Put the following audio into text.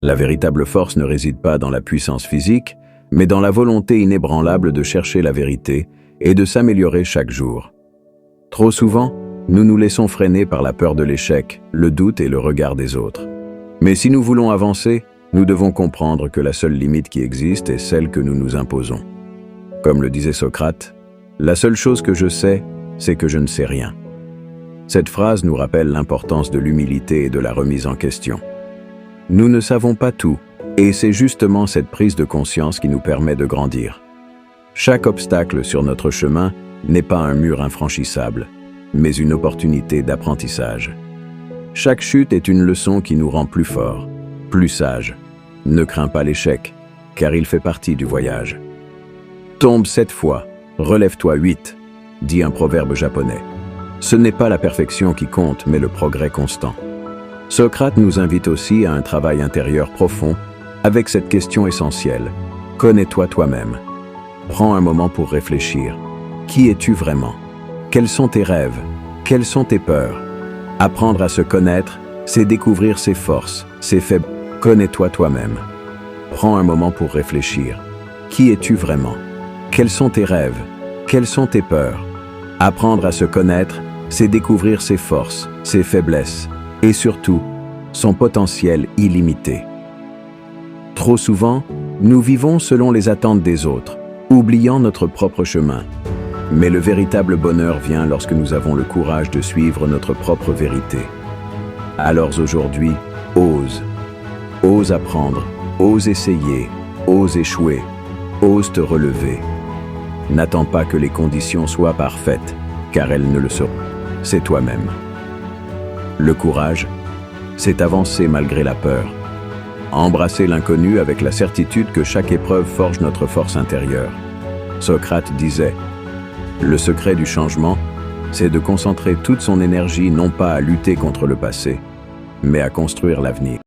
La véritable force ne réside pas dans la puissance physique, mais dans la volonté inébranlable de chercher la vérité et de s'améliorer chaque jour. Trop souvent, nous nous laissons freiner par la peur de l'échec, le doute et le regard des autres. Mais si nous voulons avancer, nous devons comprendre que la seule limite qui existe est celle que nous nous imposons. Comme le disait Socrate, « La seule chose que je sais, c'est que je ne sais rien ». Cette phrase nous rappelle l'importance de l'humilité et de la remise en question. Nous ne savons pas tout, et c'est justement cette prise de conscience qui nous permet de grandir. Chaque obstacle sur notre chemin n'est pas un mur infranchissable, mais une opportunité d'apprentissage. Chaque chute est une leçon qui nous rend plus forts, plus sages. Ne crains pas l'échec, car il fait partie du voyage. Tombe 7 fois, relève-toi 8, dit un proverbe japonais. Ce n'est pas la perfection qui compte, mais le progrès constant. Socrate nous invite aussi à un travail intérieur profond avec cette question essentielle. Connais-toi toi-même. Prends un moment pour réfléchir. Qui es-tu vraiment? Quels sont tes rêves? Quelles sont tes peurs? Apprendre à se connaître, c'est découvrir ses forces, ses faiblesses. Connais-toi toi-même. Prends un moment pour réfléchir. Qui es-tu vraiment? Quels sont tes rêves? Quelles sont tes peurs? Apprendre à se connaître, c'est découvrir ses forces, ses faiblesses et surtout, son potentiel illimité. Trop souvent, nous vivons selon les attentes des autres, oubliant notre propre chemin. Mais le véritable bonheur vient lorsque nous avons le courage de suivre notre propre vérité. Alors aujourd'hui, ose. Ose apprendre, ose essayer, ose échouer, ose te relever. N'attends pas que les conditions soient parfaites, car elles ne le seront. C'est toi-même. Le courage, c'est avancer malgré la peur. Embrasser l'inconnu avec la certitude que chaque épreuve forge notre force intérieure. Socrate disait, « Le secret du changement, c'est de concentrer toute son énergie non pas à lutter contre le passé, mais à construire l'avenir. »